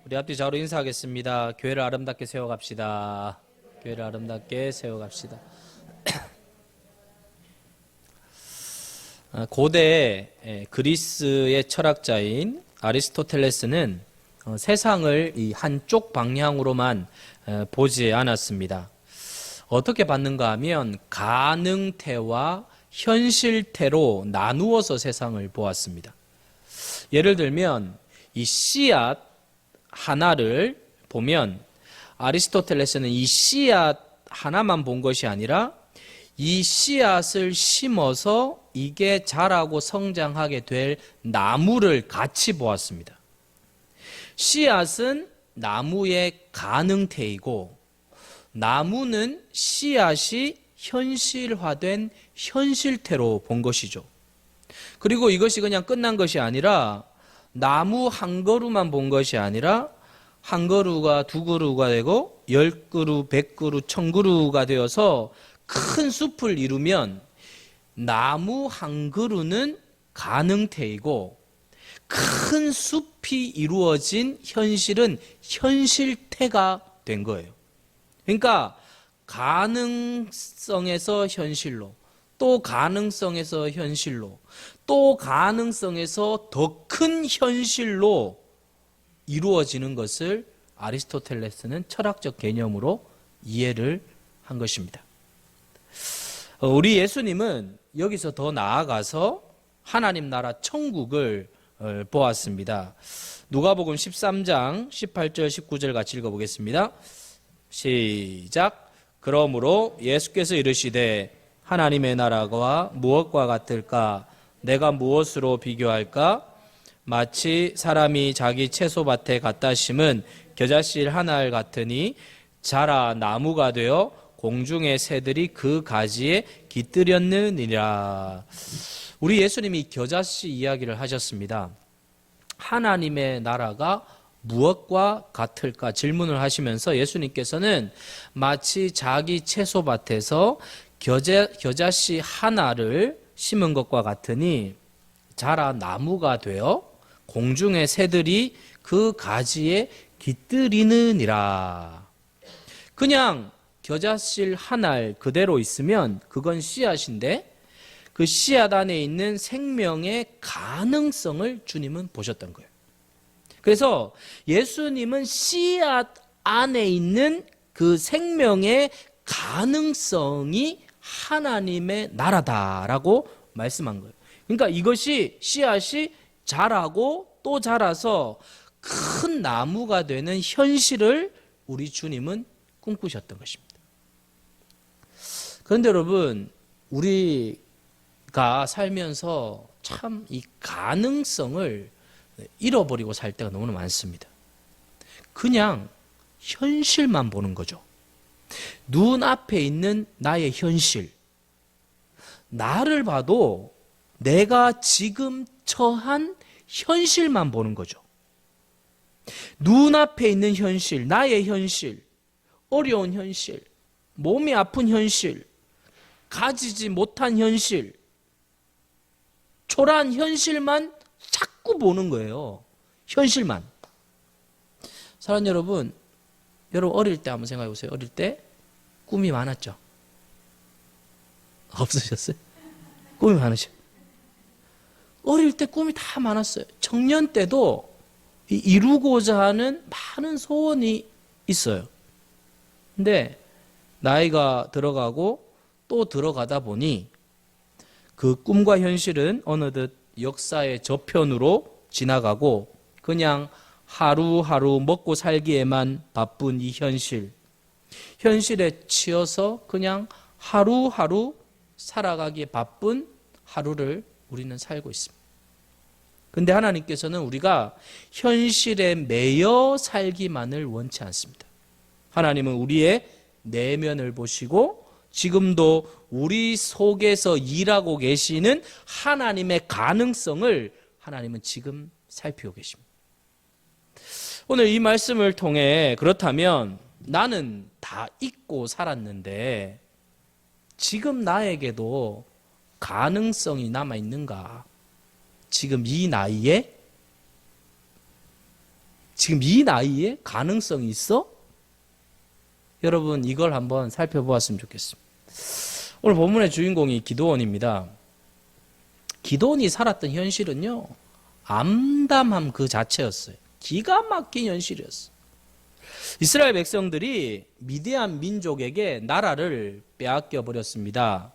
우리 앞뒤 좌우로 인사하겠습니다. 교회를 아름답게 세워갑시다. 교회를 아름답게 세워갑시다. 고대 그리스의 철학자인 아리스토텔레스는 세상을 이 한쪽 방향으로만 보지 않았습니다. 어떻게 봤는가 하면 가능태와 현실태로 나누어서 세상을 보았습니다. 예를 들면 이 씨앗 하나를 보면 아리스토텔레스는 이 씨앗 하나만 본 것이 아니라 이 씨앗을 심어서 이게 자라고 성장하게 될 나무를 같이 보았습니다. 씨앗은 나무의 가능태이고 나무는 씨앗이 현실화된 현실태로 본 것이죠. 그리고 이것이 그냥 끝난 것이 아니라 나무 한 그루만 본 것이 아니라 한 그루가 두 그루가 되고 10그루, 100그루, 1000그루가 되어서 큰 숲을 이루면 나무 한 그루는 가능태이고 큰 숲이 이루어진 현실은 현실태가 된 거예요. 그러니까 가능성에서 현실로, 또 가능성에서 현실로, 또 가능성에서 더 큰 현실로 이루어지는 것을 아리스토텔레스는 철학적 개념으로 이해를 한 것입니다. 우리 예수님은 여기서 더 나아가서 하나님 나라 천국을 보았습니다. 누가복음 13장 18절 19절 같이 읽어보겠습니다. 시작. 그러므로 예수께서 이르시되 하나님의 나라가 무엇과 같을까? 내가 무엇으로 비교할까? 마치 사람이 자기 채소밭에 갖다 심은 겨자씨 한 알 같으니 자라 나무가 되어 공중의 새들이 그 가지에 깃들였느니라. 우리 예수님이 겨자씨 이야기를 하셨습니다. 하나님의 나라가 무엇과 같을까 질문을 하시면서 예수님께서는 마치 자기 채소밭에서 겨자씨 하나를 심은 것과 같으니 자라 나무가 되어 공중의 새들이 그 가지에 깃들이느니라. 그냥 겨자씨 한 알 그대로 있으면 그건 씨앗인데 그 씨앗 안에 있는 생명의 가능성을 주님은 보셨던 거예요. 그래서 예수님은 씨앗 안에 있는 그 생명의 가능성이 하나님의 나라다라고 말씀한 거예요. 그러니까 이것이 씨앗이 자라고 또 자라서 큰 나무가 되는 현실을 우리 주님은 꿈꾸셨던 것입니다. 그런데 여러분, 우리가 살면서 참 이 가능성을 잃어버리고 살 때가 너무 많습니다. 그냥 현실만 보는 거죠. 눈앞에 있는 나의 현실. 나를 봐도 내가 지금 처한 현실만 보는 거죠. 눈앞에 있는 현실, 나의 현실, 어려운 현실, 몸이 아픈 현실, 가지지 못한 현실, 초라한 현실만 자꾸 보는 거예요. 현실만. 사랑하는 여러분, 여러분 어릴 때 한번 생각해 보세요. 어릴 때 꿈이 많았죠? 없으셨어요? 꿈이 많으셔. 어릴 때 꿈이 다 많았어요. 청년 때도 이루고자 하는 많은 소원이 있어요. 근데 나이가 들어가고 또 들어가다 보니 그 꿈과 현실은 어느덧 역사의 저편으로 지나가고 그냥 하루하루 먹고 살기에만 바쁜 이 현실에 치여서 그냥 하루하루 살아가기에 바쁜 하루를 우리는 살고 있습니다. 근데 하나님께서는 우리가 현실에 매여 살기만을 원치 않습니다. 하나님은 우리의 내면을 보시고 지금도 우리 속에서 일하고 계시는 하나님의 가능성을 하나님은 지금 살피고 계십니다. 오늘 이 말씀을 통해 그렇다면 나는 다 잊고 살았는데 지금 나에게도 가능성이 남아있는가? 지금 이 나이에 지금 이 나이에 가능성이 있어? 여러분 이걸 한번 살펴보았으면 좋겠습니다. 오늘 본문의 주인공이 기드온입니다. 기드온이 살았던 현실은요, 암담함 그 자체였어요. 기가 막힌 현실이었어요. 이스라엘 백성들이 미디안 민족에게 나라를 빼앗겨 버렸습니다.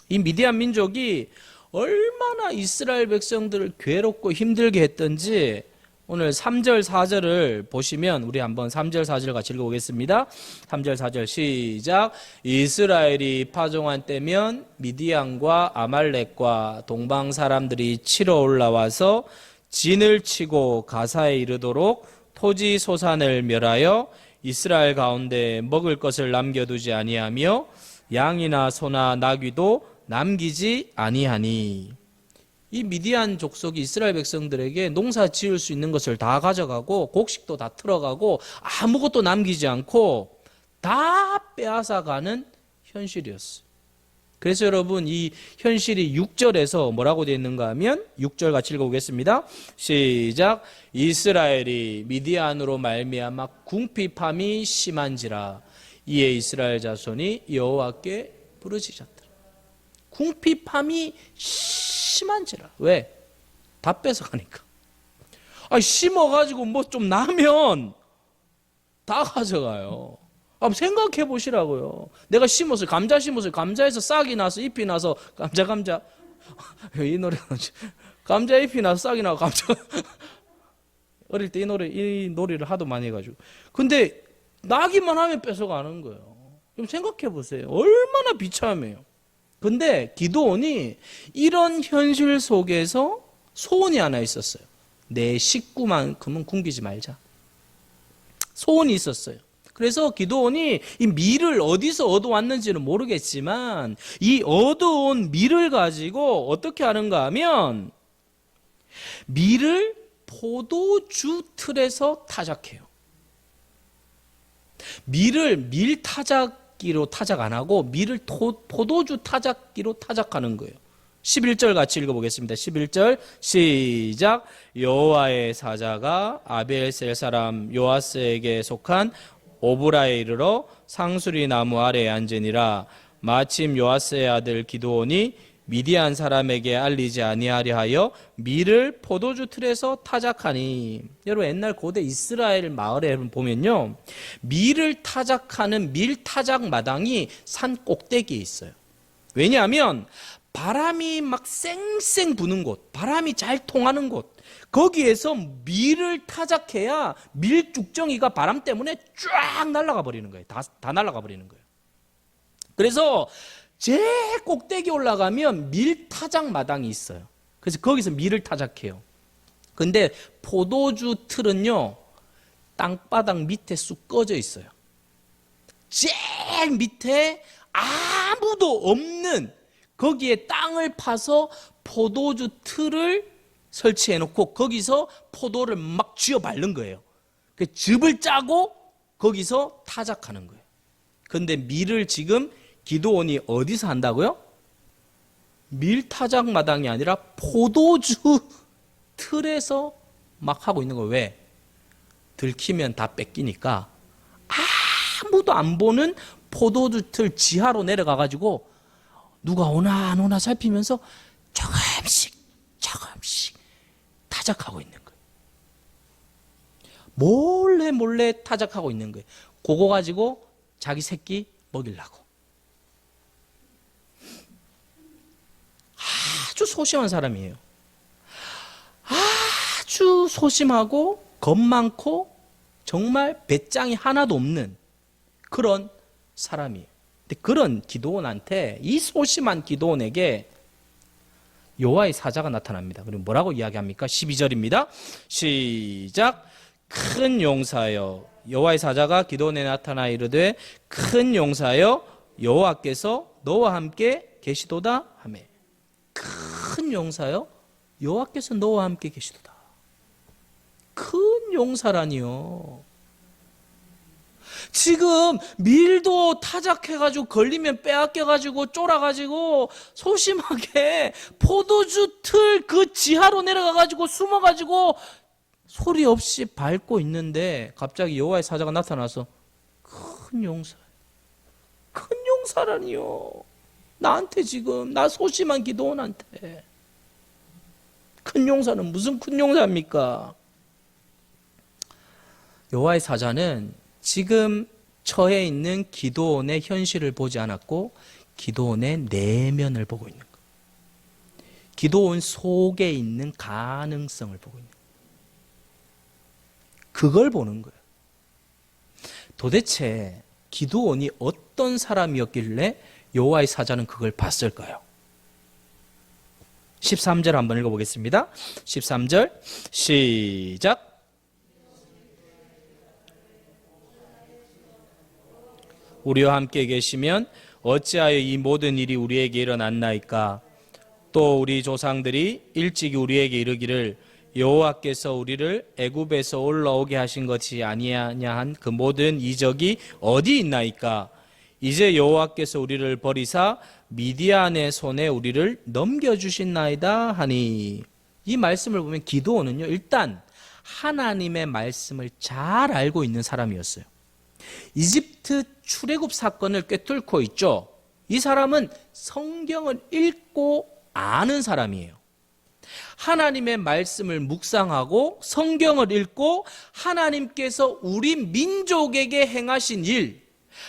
이 미디안 민족이 얼마나 이스라엘 백성들을 괴롭고 힘들게 했던지 오늘 3절 4절을 보시면 우리 한번 3절 4절 같이 읽어보겠습니다. 3절 4절 시작. 이스라엘이 파종한 때면 미디안과 아말렉과 동방 사람들이 치러 올라와서 진을 치고 가사에 이르도록 토지 소산을 멸하여 이스라엘 가운데 먹을 것을 남겨두지 아니하며 양이나 소나 나귀도 남기지 아니하니. 이 미디안 족속이 이스라엘 백성들에게 농사 지을 수 있는 것을 다 가져가고 곡식도 다 틀어가고 아무것도 남기지 않고 다 빼앗아가는 현실이었어요. 그래서 여러분 이 현실이 6절에서 뭐라고 되어 있는가 하면 6절 같이 읽어보겠습니다. 시작. 이스라엘이 미디안으로 말미암아 궁핍함이 심한지라 이에 이스라엘 자손이 여호와께 부르짖었더라. 궁핍함이 심한지라. 왜? 다 뺏어가니까. 심어가지고 뭐 좀 나면 다 가져가요. 생각해 보시라고요. 내가 심었어요. 감자 심었어요. 감자에서 싹이 나서 잎이 나서 감자 이 노래 감자 잎이 나서 싹이 나고 감자 어릴 때 이 노래를 하도 많이 해가지고 근데 나기만 하면 뺏어가는 거예요. 좀 생각해 보세요. 얼마나 비참해요. 근데 기드온이 이런 현실 속에서 소원이 하나 있었어요. 내 식구만큼은 굶기지 말자. 소원이 있었어요. 그래서 기드온이 이 밀을 어디서 얻어왔는지는 모르겠지만 이 얻어온 밀을 가지고 어떻게 하는가 하면 밀을 포도주 틀에서 타작해요. 밀을 밀 타작기로 타작 안 하고 밀을 포도주 타작기로 타작하는 거예요. 11절 같이 읽어보겠습니다. 11절 시작. 여호와의 사자가 아벨셀 사람 요아스에게 속한 오브라에 이르러 상수리 나무 아래에 앉으니라. 마침 요아스의 아들 기드온이 미디안 사람에게 알리지 아니하려 하여 밀을 포도주 틀에서 타작하니. 여러분 옛날 고대 이스라엘 마을에 보면요, 밀을 타작하는 밀 타작 마당이 산 꼭대기에 있어요. 왜냐하면 바람이 막 쌩쌩 부는 곳, 바람이 잘 통하는 곳, 거기에서 밀을 타작해야 밀 쭉정이가 바람 때문에 쫙 날아가 버리는 거예요. 다 날아가 버리는 거예요. 그래서 제일 꼭대기 올라가면 밀 타작 마당이 있어요. 그래서 거기서 밀을 타작해요. 근데 포도주 틀은요, 땅바닥 밑에 쑥 꺼져 있어요. 제일 밑에 아무도 없는 거기에 땅을 파서 포도주 틀을 설치해 놓고 거기서 포도를 막 쥐어 바른 거예요. 그 즙을 짜고 거기서 타작하는 거예요. 그런데 밀을 지금 기드온이 어디서 한다고요? 밀 타작 마당이 아니라 포도주 틀에서 막 하고 있는 거예요. 왜? 들키면 다 뺏기니까 아무도 안 보는 포도주 틀 지하로 내려가 가지고 누가 오나 안 오나 살피면서 조금씩 타작하고 있는 거예요. 몰래 타작하고 있는 거예요. 그거 가지고 자기 새끼 먹이려고. 아주 소심한 사람이에요. 아주 소심하고 겁 많고 정말 배짱이 하나도 없는 그런 사람이에요. 근데 그런 기드온한테, 이 소심한 기드온에게 여호와의 사자가 나타납니다. 그리고 뭐라고 이야기합니까? 12절입니다. 시작. 큰 용사여, 여호와의 사자가 기드온에 나타나 이르되 큰 용사여 여호와께서 너와 함께 계시도다 하매. 큰 용사여 여호와께서 너와 함께 계시도다. 큰 용사라니요. 지금 밀도 타작해가지고 걸리면 빼앗겨가지고 쫄아가지고 소심하게 포도주 틀 그 지하로 내려가가지고 숨어가지고 소리 없이 밟고 있는데 갑자기 여호와의 사자가 나타나서 큰 용사, 큰 용사라니요. 나한테 지금 나 소심한 기도원한테 큰 용사는 무슨 큰 용사입니까? 여호와의 사자는 지금 처해 있는 기도원의 현실을 보지 않았고 기도원의 내면을 보고 있는 거예요. 기도원 속에 있는 가능성을 보고 있는 거예요. 그걸 보는 거예요. 도대체 기도원이 어떤 사람이었길래 여호와의 사자는 그걸 봤을까요? 13절 한번 읽어보겠습니다. 13절 시작. 우리와 함께 계시면 어찌하여 이 모든 일이 우리에게 일어났나이까? 또 우리 조상들이 일찍이 우리에게 이르기를 여호와께서 우리를 애굽에서 올라오게 하신 것이 아니하냐 한 그 모든 이적이 어디 있나이까? 이제 여호와께서 우리를 버리사 미디안의 손에 우리를 넘겨주신나이다 하니, 이 말씀을 보면 기드온은요 일단 하나님의 말씀을 잘 알고 있는 사람이었어요. 이집트 출애굽 사건을 꿰뚫고 있죠. 이 사람은 성경을 읽고 아는 사람이에요. 하나님의 말씀을 묵상하고 성경을 읽고 하나님께서 우리 민족에게 행하신 일,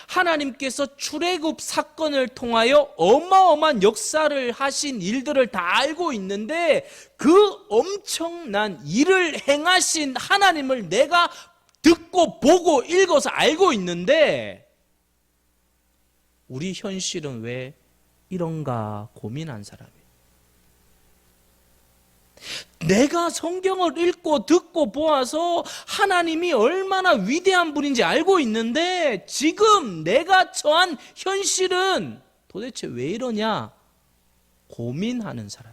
하나님께서 출애굽 사건을 통하여 어마어마한 역사를 하신 일들을 다 알고 있는데 그 엄청난 일을 행하신 하나님을 내가 듣고 보고 읽어서 알고 있는데 우리 현실은 왜 이런가 고민한 사람이에요. 내가 성경을 읽고 듣고 보아서 하나님이 얼마나 위대한 분인지 알고 있는데 지금 내가 처한 현실은 도대체 왜 이러냐 고민하는 사람.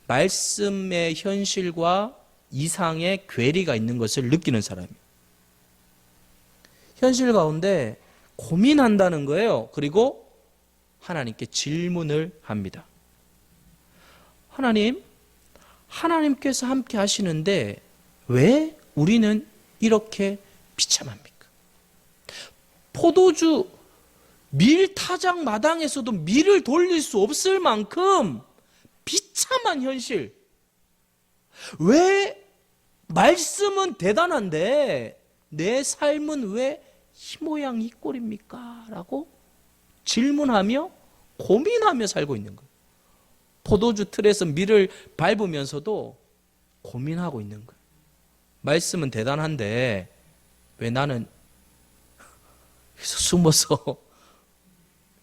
말씀의 현실과 이상의 괴리가 있는 것을 느끼는 사람이에요. 현실 가운데 고민한다는 거예요. 그리고 하나님께 질문을 합니다. 하나님께서 함께 하시는데 왜 우리는 이렇게 비참합니까? 포도주 밀 타작 마당에서도 밀을 돌릴 수 없을 만큼 비참한 현실. 왜 말씀은 대단한데 내 삶은 왜 이 모양 이 꼴입니까? 라고 질문하며 고민하며 살고 있는 거예요. 포도주 틀에서 밀을 밟으면서도 고민하고 있는 거예요. 말씀은 대단한데 왜 나는 숨어서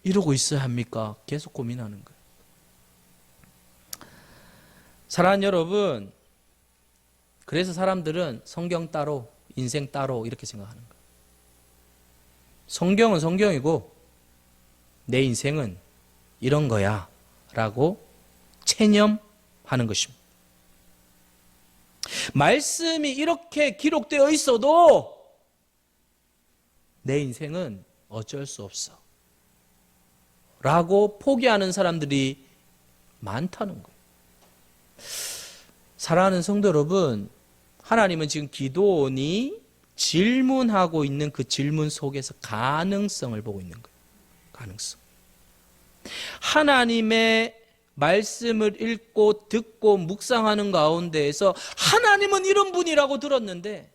이러고 있어야 합니까? 계속 고민하는 거예요. 사랑하는 여러분, 그래서 사람들은 성경 따로 인생 따로 이렇게 생각하는 거예요. 성경은 성경이고 내 인생은 이런 거야 라고 체념하는 것입니다. 말씀이 이렇게 기록되어 있어도 내 인생은 어쩔 수 없어 라고 포기하는 사람들이 많다는 거예요. 사랑하는 성도 여러분, 하나님은 지금 기도원이 질문하고 있는 그 질문 속에서 가능성을 보고 있는 거예요. 가능성. 하나님의 말씀을 읽고 듣고 묵상하는 가운데에서 하나님은 이런 분이라고 들었는데,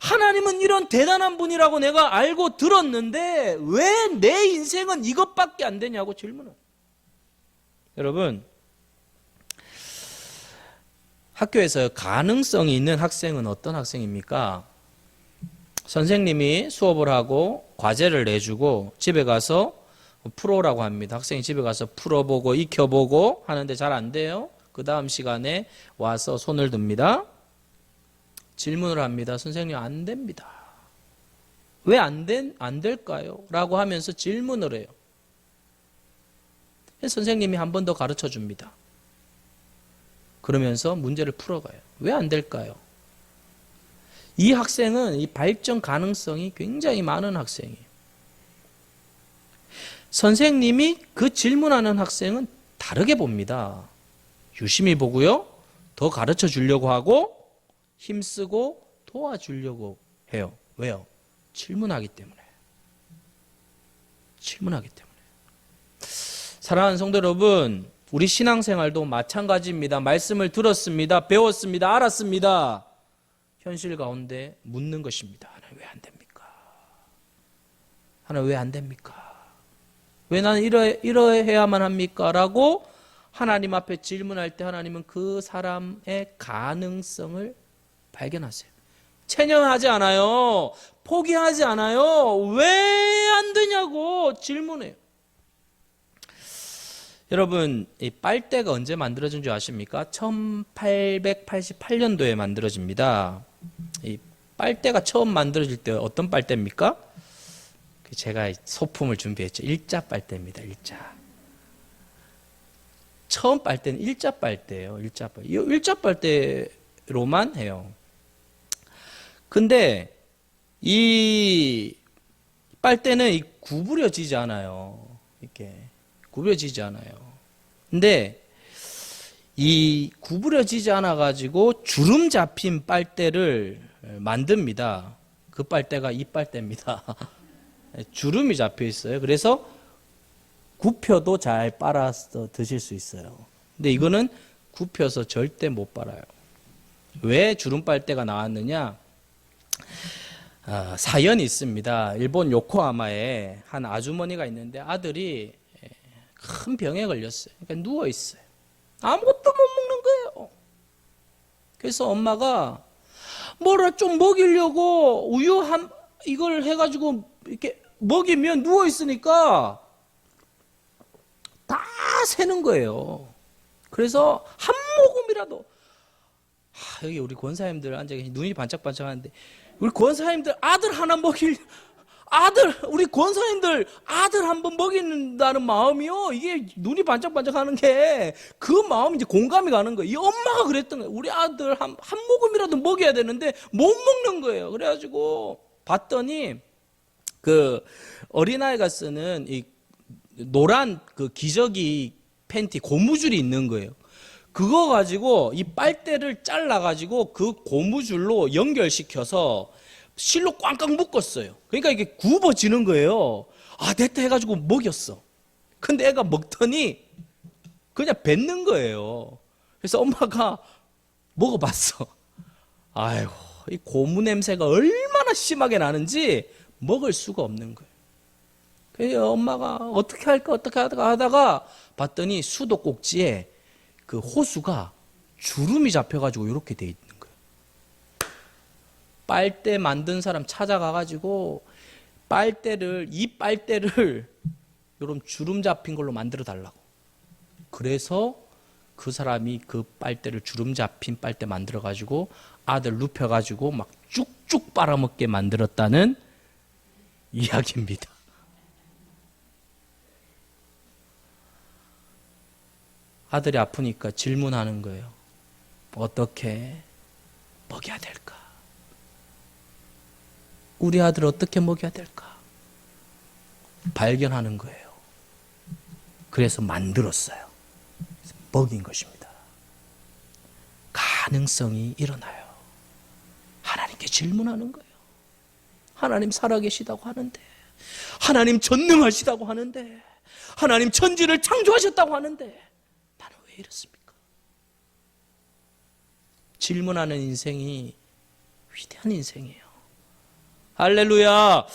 하나님은 이런 대단한 분이라고 내가 알고 들었는데 왜 내 인생은 이것밖에 안 되냐고 질문을. 여러분, 학교에서 가능성이 있는 학생은 어떤 학생입니까? 선생님이 수업을 하고 과제를 내주고 집에 가서 풀어오라고 합니다. 학생이 집에 가서 풀어보고 익혀보고 하는데 잘 안 돼요. 그 다음 시간에 와서 손을 듭니다. 질문을 합니다. 선생님, 안 됩니다. 왜 안 될까요? 라고 하면서 질문을 해요. 선생님이 한 번 더 가르쳐 줍니다. 그러면서 문제를 풀어가요. 왜 안 될까요? 이 학생은 이 발전 가능성이 굉장히 많은 학생이에요. 선생님이 그 질문하는 학생은 다르게 봅니다. 유심히 보고요. 더 가르쳐 주려고 하고 힘쓰고 도와주려고 해요. 왜요? 질문하기 때문에. 질문하기 때문에. 사랑하는 성도 여러분, 우리 신앙생활도 마찬가지입니다. 말씀을 들었습니다. 배웠습니다. 알았습니다. 현실 가운데 묻는 것입니다. 하나님 왜 안 됩니까? 하나님 왜 안 됩니까? 왜 나는 이러해야만 합니까? 라고 하나님 앞에 질문할 때 하나님은 그 사람의 가능성을 발견하세요. 체념하지 않아요. 포기하지 않아요. 왜 안 되냐고 질문해요. 여러분, 이 빨대가 언제 만들어진 줄 아십니까? 1888년도에 만들어집니다. 이 빨대가 처음 만들어질 때 어떤 빨대입니까? 제가 소품을 준비했죠. 일자 빨대입니다. 일자. 처음 빨대는 일자 빨대예요. 일자 빨대. 이 일자 빨대로만 해요. 근데 이 빨대는 구부려지지 않아요. 이렇게 구부려지지 않아요. 근데 이 구부려지지 않아 가지고 주름 잡힌 빨대를 만듭니다. 그 빨대가 이 빨대입니다. 주름이 잡혀 있어요. 그래서 굽혀도 잘 빨아서 드실 수 있어요. 근데 이거는 굽혀서 절대 못 빨아요. 왜 주름 빨대가 나왔느냐? 사연이 있습니다. 일본 요코하마에 한 아주머니가 있는데 아들이 큰 병에 걸렸어요. 그러니까 누워 있어요. 아무것도 못 먹는 거예요. 그래서 엄마가 뭐라 좀 먹이려고 우유 이걸 해가지고 이렇게 먹이면 누워 있으니까 다 새는 거예요. 그래서 한 모금이라도 여기 우리 권사님들 앉아 계시 눈이 반짝반짝하는데 우리 권사님들 아들 하나 우리 권사님들 아들 한 번 먹인다는 마음이요. 이게 눈이 반짝반짝하는 게 그 마음이 이제 공감이 가는 거예요. 이 엄마가 그랬던 거예요. 우리 아들 한 모금이라도 먹여야 되는데 못 먹는 거예요. 그래가지고 봤더니 그 어린아이가 쓰는 이 노란 그 기저귀 팬티 고무줄이 있는 거예요. 그거 가지고 이 빨대를 잘라가지고 그 고무줄로 연결시켜서 실로 꽝꽝 묶었어요. 그러니까 이게 굽어지는 거예요. 됐다 해가지고 먹였어. 근데 애가 먹더니 그냥 뱉는 거예요. 그래서 엄마가 먹어봤어. 아이고, 이 고무 냄새가 얼마나 심하게 나는지 먹을 수가 없는 거예요. 그래서 엄마가 어떻게 할까 하다가 봤더니 수도꼭지에 그 호수가 주름이 잡혀가지고 이렇게 돼 있는 거예요. 빨대 만든 사람 찾아가가지고 이 빨대를 이런 주름 잡힌 걸로 만들어 달라고. 그래서 그 사람이 그 빨대를 주름 잡힌 빨대 만들어가지고 아들 눕혀가지고 막 쭉쭉 빨아먹게 만들었다는 이야기입니다. 아들이 아프니까 질문하는 거예요. 어떻게 먹여야 될까? 우리 아들 어떻게 먹여야 될까? 발견하는 거예요. 그래서 만들었어요. 그래서 먹인 것입니다. 가능성이 일어나요. 하나님께 질문하는 거예요. 하나님 살아계시다고 하는데, 하나님 전능하시다고 하는데, 하나님 천지를 창조하셨다고 하는데 나는 왜 이렇습니까? 질문하는 인생이 위대한 인생이에요. 할렐루야.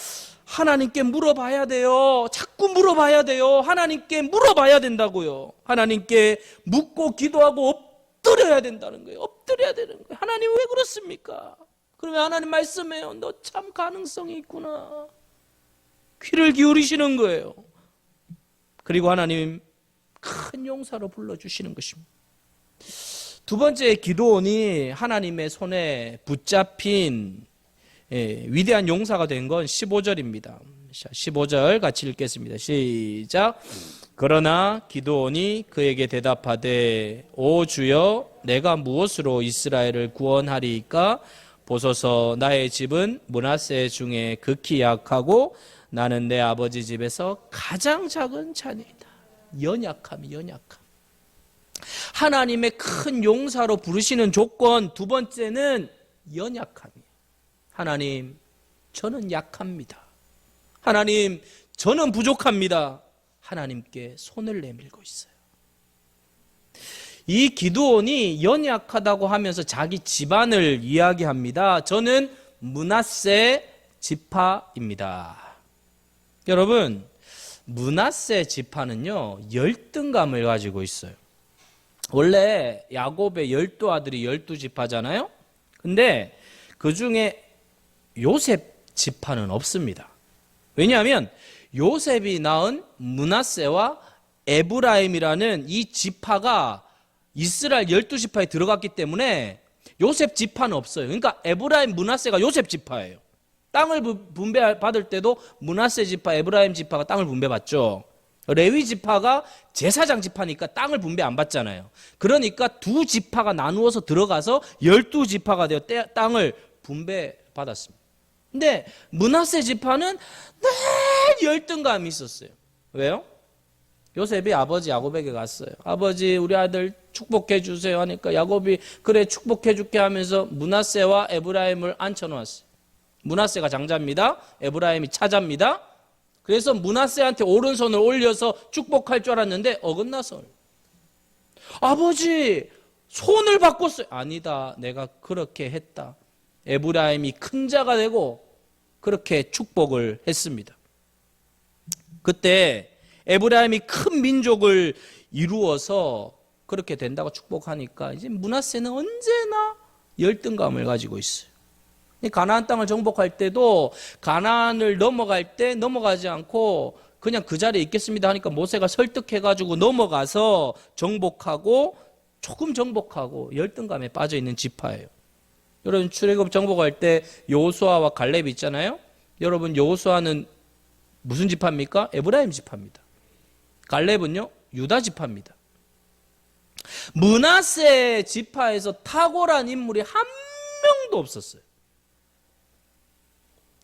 하나님께 물어봐야 돼요. 자꾸 물어봐야 돼요. 하나님께 물어봐야 된다고요. 하나님께 묻고 기도하고 엎드려야 된다는 거예요. 엎드려야 되는 거예요. 하나님 왜 그렇습니까? 그러면 하나님 말씀해요. 너 참 가능성이 있구나. 귀를 기울이시는 거예요. 그리고 하나님 큰 용사로 불러주시는 것입니다. 두 번째, 기도원이 하나님의 손에 붙잡힌 위대한 용사가 된 건 15절입니다. 15절 같이 읽겠습니다. 시작. 그러나 기드온이 그에게 대답하되 오 주여 내가 무엇으로 이스라엘을 구원하리이까? 보소서 나의 집은 므낫세 중에 극히 약하고 나는 내 아버지 집에서 가장 작은 자니이다. 연약함. 하나님의 큰 용사로 부르시는 조건 두 번째는 연약함이에요. 하나님, 저는 약합니다. 하나님, 저는 부족합니다. 하나님께 손을 내밀고 있어요. 이 기드온이 연약하다고 하면서 자기 집안을 이야기합니다. 저는 므낫세 지파입니다. 여러분, 므낫세 지파는요, 열등감을 가지고 있어요. 원래 야곱의 12아들이 12지파잖아요. 근데 그 중에 요셉 지파는 없습니다. 왜냐하면 요셉이 낳은 므낫세와 에브라임이라는 이 지파가 이스라엘 12지파에 들어갔기 때문에 요셉 지파는 없어요. 그러니까 에브라임, 므낫세가 요셉 지파예요. 땅을 분배받을 때도 므낫세 지파, 에브라임 지파가 땅을 분배받죠. 레위 지파가 제사장 지파니까 땅을 분배 안 받잖아요. 그러니까 두 지파가 나누어서 들어가서 12지파가 되어 땅을 분배받았습니다. 근데 므낫세 지파는 늘 열등감이 있었어요. 왜요? 요셉이 아버지 야곱에게 갔어요. 아버지, 우리 아들 축복해 주세요 하니까 야곱이 그래 축복해 줄게 하면서 므낫세와 에브라임을 앉혀놓았어요. 므낫세가 장자입니다. 에브라임이 차자입니다. 그래서 므낫세한테 오른손을 올려서 축복할 줄 알았는데 어긋나서, 아버지 손을 바꿨어요. 아니다, 내가 그렇게 했다. 에브라임이 큰 자가 되고 그렇게 축복을 했습니다. 그때 에브라임이 큰 민족을 이루어서 그렇게 된다고 축복하니까 이제 므낫세는 언제나 열등감을 가지고 있어요. 가나안 땅을 정복할 때도 가나안을 넘어갈 때 넘어가지 않고 그냥 그 자리에 있겠습니다 하니까 모세가 설득해가지고 넘어가서 정복하고 조금 정복하고 열등감에 빠져 있는 지파예요. 여러분, 출애굽 정복할 때 여호수아와 갈렙이 있잖아요. 여러분, 여호수아는 무슨 지파입니까? 에브라임 지파입니다. 갈렙은요, 유다 지파입니다. 므낫세 지파에서 탁월한 인물이 한 명도 없었어요.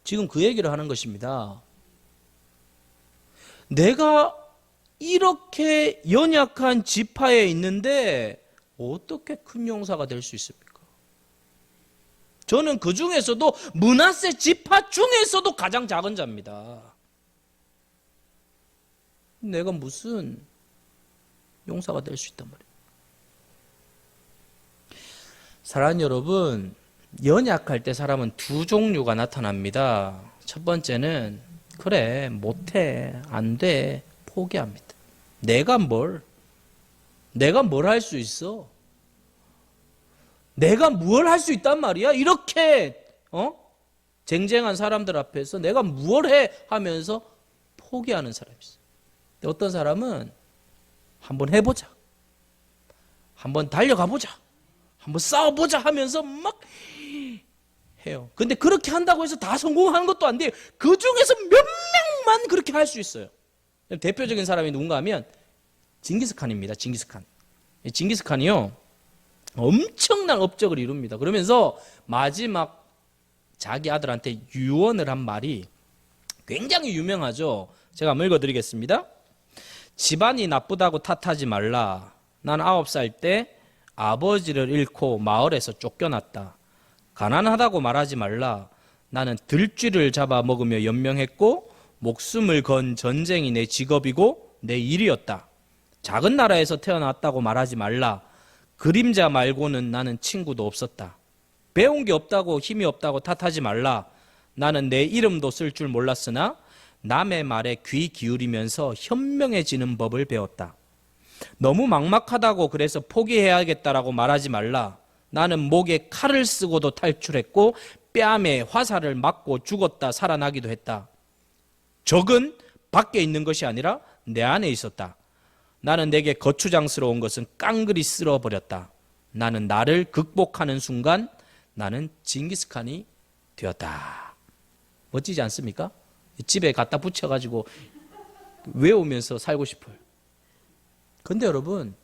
지금 그 얘기를 하는 것입니다. 내가 이렇게 연약한 지파에 있는데 어떻게 큰 용사가 될 수 있습니까? 저는 그 중에서도 므낫세 지파 중에서도 가장 작은 자입니다. 내가 무슨 용사가 될 수 있단 말이에요. 사랑하는 여러분, 연약할 때 사람은 두 종류가 나타납니다. 첫 번째는 그래, 못해, 안 돼, 포기합니다. 내가 뭘 할 수 있어? 내가 뭘 할 수 있단 말이야? 이렇게 쟁쟁한 사람들 앞에서 내가 뭘 해? 하면서 포기하는 사람이 있어요. 어떤 사람은 한번 해보자, 한번 달려가보자, 한번 싸워보자 하면서 막 해요. 근데 그렇게 한다고 해서 다 성공하는 것도 안 돼요. 그 중에서 몇 명만 그렇게 할 수 있어요. 대표적인 사람이 누군가 하면 징기스칸입니다. 징기스칸이요, 엄청난 업적을 이룹니다. 그러면서 마지막 자기 아들한테 유언을 한 말이 굉장히 유명하죠. 제가 한번 읽어드리겠습니다. 집안이 나쁘다고 탓하지 말라. 난 9살 때 아버지를 잃고 마을에서 쫓겨났다. 가난하다고 말하지 말라. 나는 들쥐를 잡아 먹으며 연명했고 목숨을 건 전쟁이 내 직업이고 내 일이었다. 작은 나라에서 태어났다고 말하지 말라. 그림자 말고는 나는 친구도 없었다. 배운 게 없다고 힘이 없다고 탓하지 말라. 나는 내 이름도 쓸 줄 몰랐으나 남의 말에 귀 기울이면서 현명해지는 법을 배웠다. 너무 막막하다고 그래서 포기해야겠다라고 말하지 말라. 나는 목에 칼을 쓰고도 탈출했고 뺨에 화살을 맞고 죽었다 살아나기도 했다. 적은 밖에 있는 것이 아니라 내 안에 있었다. 나는 내게 거추장스러운 것은 깡그리 쓸어버렸다. 나는 나를 극복하는 순간 나는 징기스칸이 되었다. 멋지지 않습니까? 집에 갖다 붙여가지고 외우면서 살고 싶어요. 근데 여러분,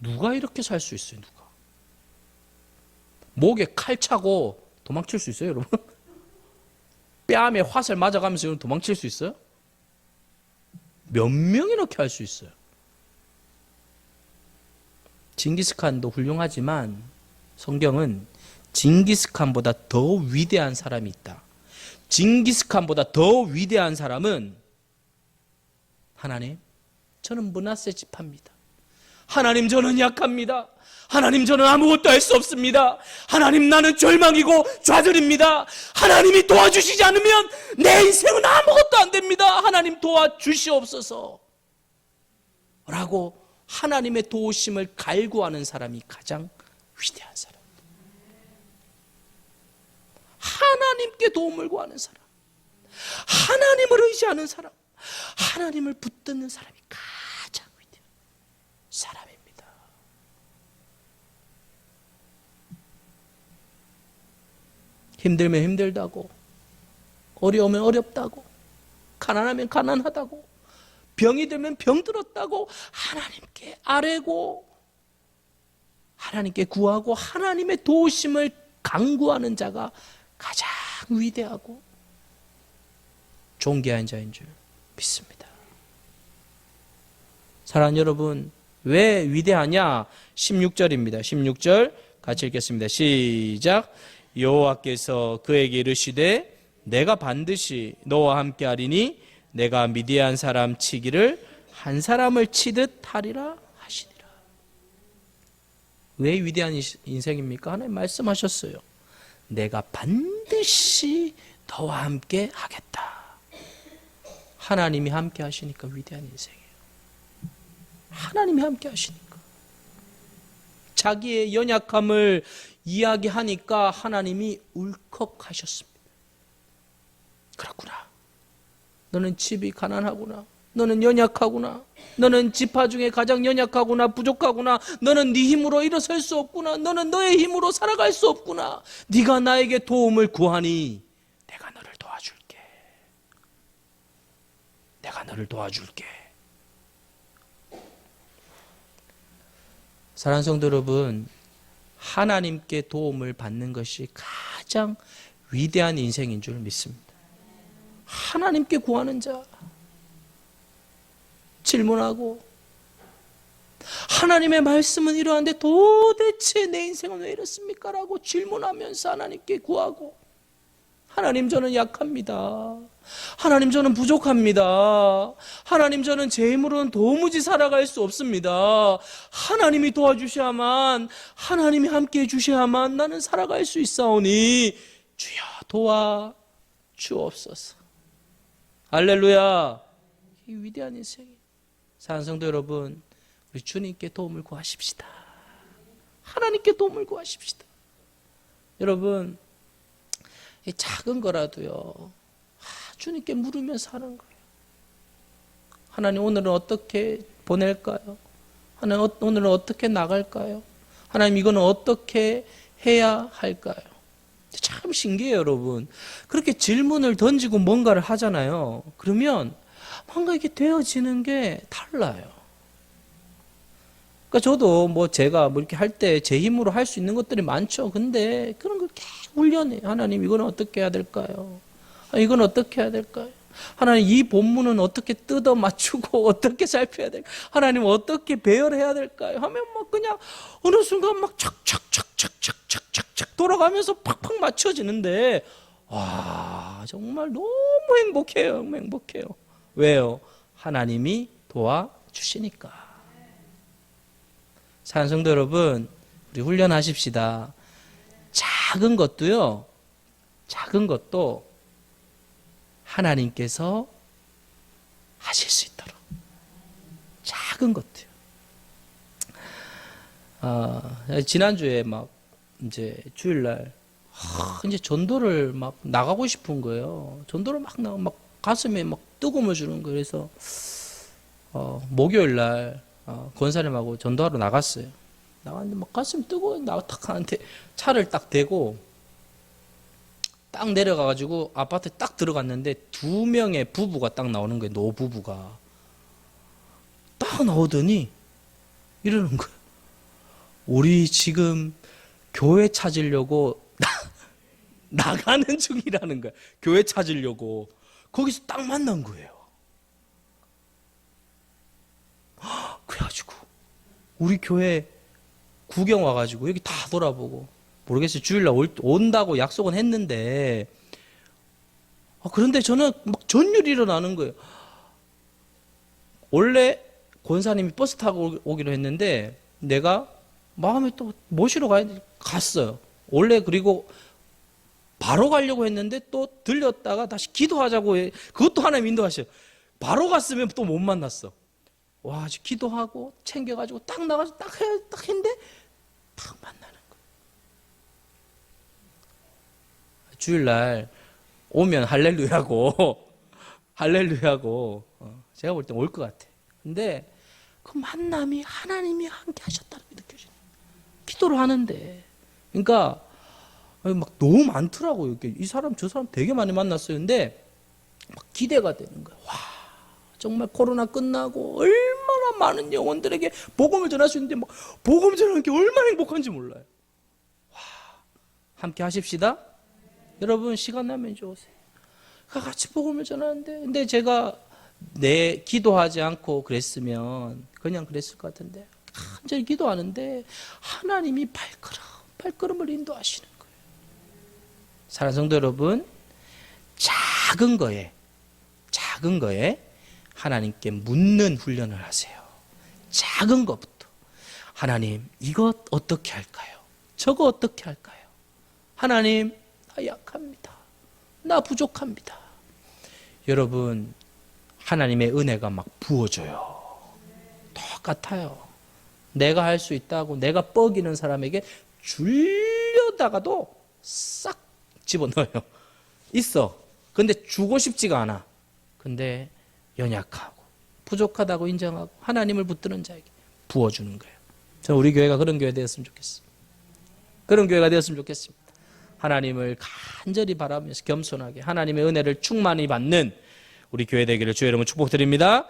누가 이렇게 살 수 있어요? 누가? 목에 칼 차고 도망칠 수 있어요, 여러분? 뺨에 화살 맞아가면서 도망칠 수 있어요? 몇 명이 이렇게 할 수 있어요? 징기스칸도 훌륭하지만 성경은 징기스칸보다 더 위대한 사람이 있다. 징기스칸보다 더 위대한 사람은 하나님, 저는 므낫세 지파입니다. 하나님, 저는 약합니다. 하나님, 저는 아무것도 할 수 없습니다. 하나님, 나는 절망이고 좌절입니다. 하나님이 도와주시지 않으면 내 인생은 아무것도 안 됩니다. 하나님 도와주시옵소서 라고 하나님의 도우심을 갈구하는 사람이 가장 위대한 사람. 하나님께 도움을 구하는 사람, 하나님을 의지하는 사람, 하나님을 붙드는 사람이 가장 위대한 사람입니다. 힘들면 힘들다고, 어려우면 어렵다고, 가난하면 가난하다고, 병이 들면 병들었다고 하나님께 아뢰고 하나님께 구하고 하나님의 도우심을 간구하는 자가 가장 위대하고 존귀한 자인 줄 믿습니다. 사랑하는 여러분, 왜 위대하냐? 16절입니다. 16절 같이 읽겠습니다. 시작. 여호와께서 그에게 이르시되 내가 반드시 너와 함께 하리니 내가 미디안 사람 치기를 한 사람을 치듯 하리라 하시니라. 왜 위대한 인생입니까? 하나님 말씀하셨어요. 내가 반드시 너와 함께 하겠다. 하나님이 함께 하시니까 위대한 인생이에요. 하나님이 함께 하시니까. 자기의 연약함을 이야기하니까 하나님이 울컥하셨습니다. 그렇구나. 너는 집이 가난하구나. 너는 연약하구나. 너는 지파 중에 가장 연약하구나. 부족하구나. 너는 네 힘으로 일어설 수 없구나. 너는 너의 힘으로 살아갈 수 없구나. 네가 나에게 도움을 구하니 내가 너를 도와줄게. 내가 너를 도와줄게. 사랑하는 성도 여러분, 하나님께 도움을 받는 것이 가장 위대한 인생인 줄 믿습니다. 하나님께 구하는 자, 질문하고 하나님의 말씀은 이러한데 도대체 내 인생은 왜 이렇습니까? 라고 질문하면서 하나님께 구하고, 하나님, 저는 약합니다. 하나님, 저는 부족합니다. 하나님, 저는 제 힘으로는 도무지 살아갈 수 없습니다. 하나님이 도와주셔야만, 하나님이 함께해 주셔야만 나는 살아갈 수 있사오니 주여 도와주옵소서. 할렐루야. 이 위대한 인생이. 사랑하는 성도 여러분, 우리 주님께 도움을 구하십시다. 하나님께 도움을 구하십시다. 여러분, 이 작은 거라도요, 주님께 물으면서 하는 거예요. 하나님, 오늘은 어떻게 보낼까요? 하나님, 오늘은 어떻게 나갈까요? 하나님, 이거는 어떻게 해야 할까요? 참 신기해요, 여러분. 그렇게 질문을 던지고 뭔가를 하잖아요. 그러면 뭔가 이게 되어지는 게 달라요. 그러니까 저도 제가 이렇게 할 때 제 힘으로 할 수 있는 것들이 많죠. 근데 그런 걸 계속 훈련해요. 하나님, 이거는 어떻게 해야 될까요? 이건 어떻게 해야 될까요? 하나님, 이 본문은 어떻게 뜯어 맞추고 어떻게 살펴야 될까요? 하나님, 어떻게 배열해야 될까요? 하면 그냥 어느 순간 착착착착착착착 돌아가면서 팍팍 맞춰지는데, 와, 정말 너무 행복해요. 너무 행복해요. 왜요? 하나님이 도와주시니까. 사랑하는 성도 여러분, 우리 훈련하십시다. 작은 것도요, 작은 것도 하나님께서 하실 수 있도록. 작은 것도요. 지난주에 이제 주일날 이제 전도를 나가고 싶은 거예요. 전도를 가슴에 뜨거움을 주는 거예요. 그래서 목요일날 권사님하고 전도하러 나갔어요. 나갔는데 가슴이 뜨거워요. 딱 하는데 차를 딱 대고 딱 내려가가지고 아파트에 딱 들어갔는데 2명의 부부가 딱 나오는 거예요. 노부부가 딱 나오더니 이러는 거예요. 우리 지금 교회 찾으려고 나가는 중이라는 거예요. 교회 찾으려고. 거기서 딱 만난 거예요. 그래가지고 우리 교회 구경 와가지고 여기 다 돌아보고 모르겠어요. 주일날 온다고 약속은 했는데 그런데 저는 막 전율이 일어나는 거예요. 원래 권사님이 버스 타고 오기로 했는데 내가 마음에 또 모시러 갔어요. 원래 그리고 바로 가려고 했는데 또 들렸다가 다시 기도하자고 그것도 하나님 인도하셔요. 바로 갔으면 또 못 만났어. 와, 기도하고 챙겨가지고 딱 나가서 딱 했는데 딱 만나는 거예요. 주일날 오면 할렐루야고 할렐루야고 제가 볼 땐 올 것 같아. 근데 그 만남이 하나님이 함께 하셨다는 게 느껴져요. 기도를 하는데 그러니까 막 너무 많더라고요. 이렇게 이 사람 저 사람 되게 많이 만났어요. 근데 막 기대가 되는 거예요. 와, 정말 코로나 끝나고 얼마나 많은 영혼들에게 복음을 전할 수 있는데 막 복음 전하는 게 얼마나 행복한지 몰라요. 와, 함께 하십시다. 여러분 시간 나면 이제 오세요. 같이 복음을 전하는데 근데 제가 기도하지 않고 그랬으면 그냥 그랬을 것 같은데 간절히 기도하는데 하나님이 발걸음을 인도하시는 거예요. 사랑하는 성도 여러분, 작은 거에 하나님께 묻는 훈련을 하세요. 작은 것부터. 하나님, 이것 어떻게 할까요? 저거 어떻게 할까요? 하나님, 나 약합니다. 나 부족합니다. 여러분, 하나님의 은혜가 막 부어져요. 똑같아요. 내가 할 수 있다고 내가 뻐기는 사람에게 주려다가도 싹 집어넣어요. 있어. 근데 주고 싶지가 않아. 근데 연약하고 부족하다고 인정하고 하나님을 붙드는 자에게 부어주는 거예요. 저는 우리 교회가 그런 교회 되었으면 좋겠습니다. 그런 교회가 되었으면 좋겠습니다. 하나님을 간절히 바라면서 겸손하게 하나님의 은혜를 충만히 받는 우리 교회 되기를 주의 이름으로 축복드립니다.